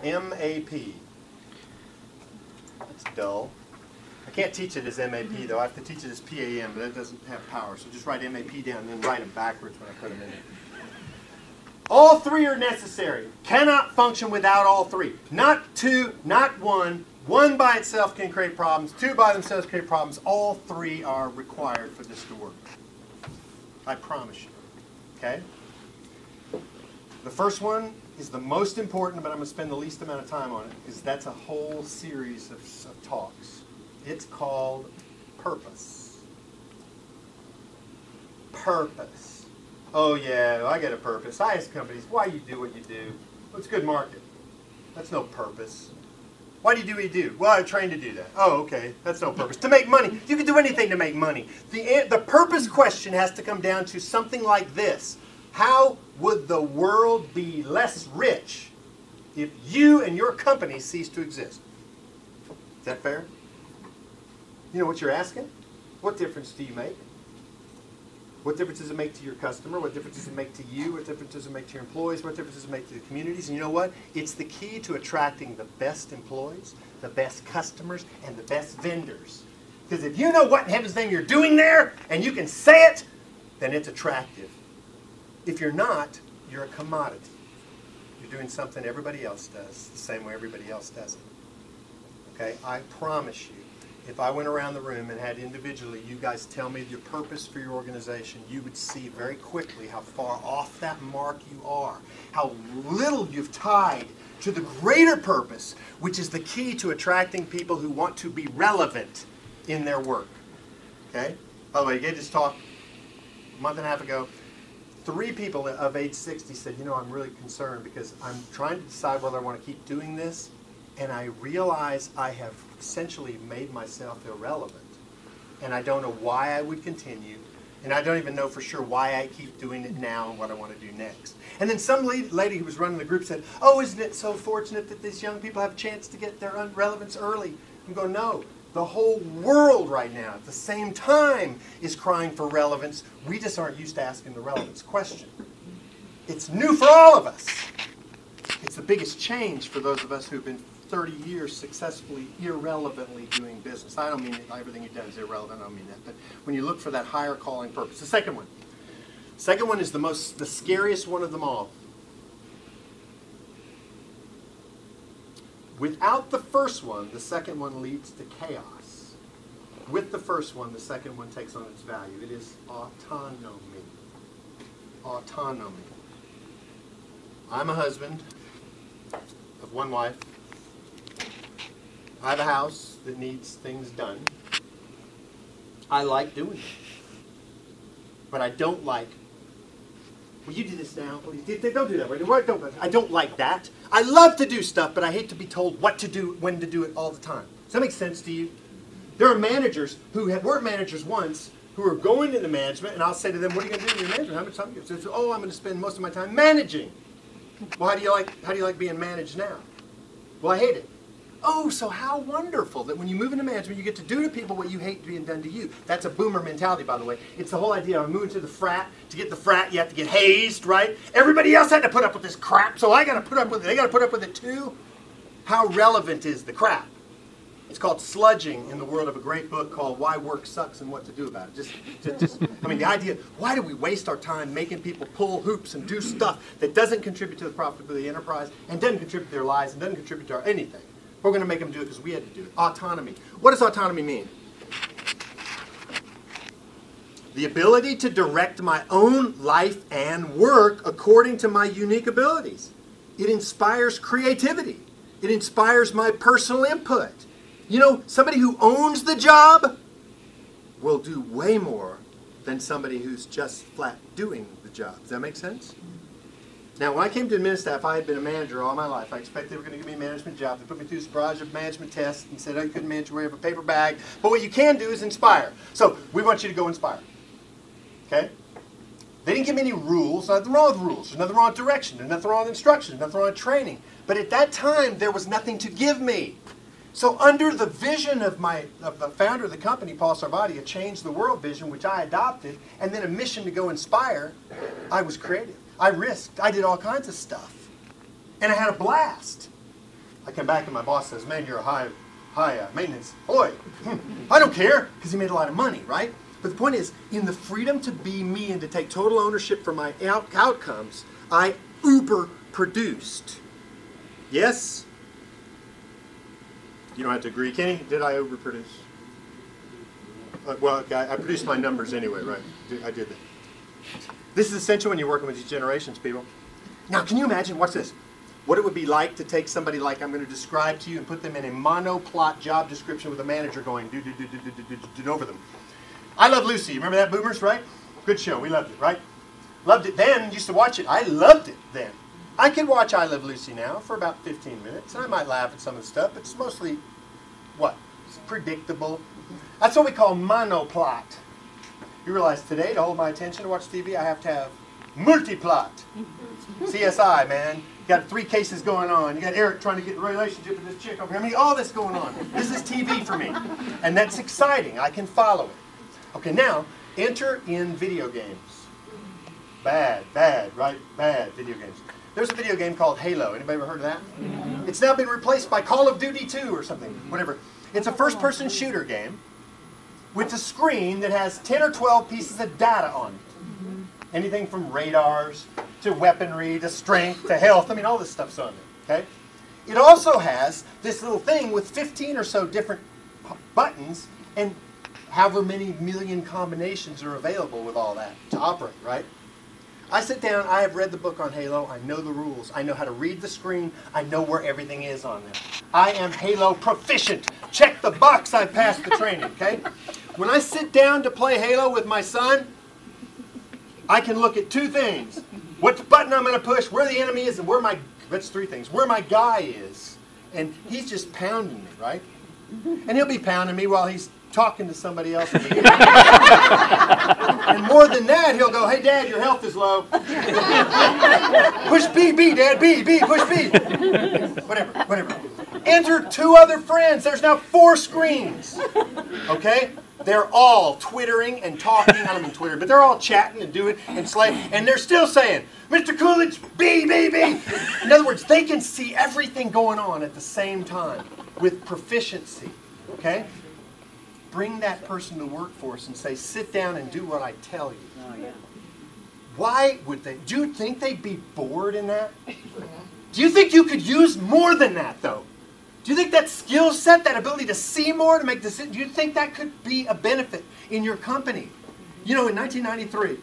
M-A-P. That's dull. I can't teach it as M-A-P, though. I have to teach it as P-A-M, but that doesn't have power. So just write M-A-P down and then write them backwards when I put them in. All three are necessary. Cannot function without all three. Not two, not one. One by itself can create problems. Two by themselves create problems. All three are required for this to work. I promise you. Okay? The first one is the most important, but I'm going to spend the least amount of time on it, because that's a whole series of talks. It's called purpose. Purpose. Oh yeah, I get a purpose. I ask companies, why you do what you do? What's good market? That's no purpose. Why do you do what you do? Well, I'm trained to do that. Oh, okay. That's no purpose. To make money. You can do anything to make money. The purpose question has to come down to something like this. How would the world be less rich if you and your company cease to exist? Is that fair? You know what you're asking? What difference do you make? What difference does it make to your customer? What difference does it make to you? What difference does it make to your employees? What difference does it make to the communities? And you know what? It's the key to attracting the best employees, the best customers, and the best vendors. Because if you know what in heaven's name you're doing there, and you can say it, then it's attractive. If you're not, you're a commodity. You're doing something everybody else does, the same way everybody else does it. Okay? I promise you, if I went around the room and had individually you guys tell me your purpose for your organization, you would see very quickly how far off that mark you are, how little you've tied to the greater purpose, which is the key to attracting people who want to be relevant in their work. Okay? By the way, I gave this talk a month and a half ago. 3 people of age 60 said, you know, I'm really concerned because I'm trying to decide whether I want to keep doing this, and I realize I have essentially made myself irrelevant. And I don't know why I would continue, and I don't even know for sure why I keep doing it now and what I want to do next. And then some lady who was running the group said, oh, isn't it so fortunate that these young people have a chance to get their relevance early? I'm going, no. The whole world right now at the same time is crying for relevance. We just aren't used to asking the relevance question. It's new for all of us. It's the biggest change for those of us who've been 30 years successfully, irrelevantly doing business. I don't mean that everything you've done is irrelevant. I don't mean that. But when you look for that higher calling purpose. The second one. Second one is the scariest one of them all. Without the first one, the second one leads to chaos. With the first one, the second one takes on its value. It is autonomy. Autonomy. I'm a husband of one wife. I have a house that needs things done. I like doing it. But I don't like, will you do this now? Don't do that. I don't like that. I love to do stuff, but I hate to be told what to do, when to do it all the time. Does that make sense to you? There are managers who weren't managers once who are going into management, and I'll say to them, what are you going to do in your management? How much time do you have? So, oh, I'm going to spend most of my time managing. Well, how do you like being managed now? Well, I hate it. Oh, so how wonderful that when you move into management, you get to do to people what you hate being done to you. That's a boomer mentality, by the way. It's the whole idea of moving to the frat. To get the frat, you have to get hazed, right? Everybody else had to put up with this crap, so I got to put up with it. They got to put up with it too. How relevant is the crap? It's called sludging in the world of a great book called Why Work Sucks and What to Do About It. I mean, the idea, why do we waste our time making people pull hoops and do stuff that doesn't contribute to the profitability of the enterprise and doesn't contribute to their lives and doesn't contribute to anything? We're going to make them do it because we had to do it. Autonomy. What does autonomy mean? The ability to direct my own life and work according to my unique abilities. It inspires creativity. It inspires my personal input. You know, somebody who owns the job will do way more than somebody who's just flat doing the job. Does that make sense? Now, when I came to AdminStaff, I had been a manager all my life. I expected they were going to give me a management job. They put me through this barrage of management tests and said, oh, you couldn't manage your way of a paper bag. But what you can do is inspire. So we want you to go inspire. Okay? They didn't give me any rules. Nothing wrong with rules. There's nothing wrong with direction. There's nothing wrong with instruction. There's nothing wrong with training. But at that time, there was nothing to give me. So under the vision of the founder of the company, Paul Sarvati, a Change the World vision, which I adopted, and then a mission to go inspire, I was creative. I risked. I did all kinds of stuff. And I had a blast. I come back and my boss says, man, you're a high maintenance employee. I don't care, because he made a lot of money, right? But the point is, in the freedom to be me and to take total ownership for my outcomes, I uber-produced. Yes? You don't have to agree. Kenny, did I overproduce? Well, I produced my numbers anyway, right? I did that. This is essential when you're working with these generations, people. Now, can you imagine, watch this, what it would be like to take somebody like I'm going to describe to you and put them in a monoplot job description with a manager going do over them. I Love Lucy. Remember that, Boomers, right? Good show. We loved it, right? Loved it then. Used to watch it. I loved it then. I can watch I Love Lucy now for about 15 minutes, and I might laugh at some of the stuff, but it's mostly, what? It's predictable. That's what we call monoplot. You realize today, to hold my attention to watch TV, I have to have multiplot. CSI, man. You got 3 cases going on. You got Eric trying to get a relationship with this chick over here. I mean, all this going on. This is TV for me. And that's exciting. I can follow it. Okay, now, enter in video games. Bad, right? Bad video games. There's a video game called Halo. Anybody ever heard of that? It's now been replaced by Call of Duty 2 or something, whatever. It's a first-person shooter game with a screen that has 10 or 12 pieces of data on it. Anything from radars to weaponry to strength to health. I mean, all this stuff's on there, okay? It also has this little thing with 15 or so different buttons and however many million combinations are available with all that to operate, right? I sit down, I have read the book on Halo, I know the rules, I know how to read the screen, I know where everything is on there. I am Halo proficient. Check the box, I've passed the training, okay? When I sit down to play Halo with my son, I can look at 2 things. What button I'm going to push, where the enemy is, and where my, that's 3 things, where my guy is. And he's just pounding me, right? And he'll be pounding me while he's talking to somebody else in the ear. And more than that, he'll go, hey, Dad, your health is low. Push B, Dad, B, push B. Whatever. Enter 2 other friends. There's now 4 screens. Okay? They're all twittering and talking. I don't mean Twitter, but they're all chatting and doing and slaying. And they're still saying, Mr. Coolidge, B. In other words, they can see everything going on at the same time with proficiency. Okay? Bring that person to the workforce and say, sit down and do what I tell you. Oh, yeah. Why would they? Do you think they'd be bored in that? Do you think you could use more than that, though? Do you think that skill set, that ability to see more, to make decisions, do you think that could be a benefit in your company? You know, in 1993,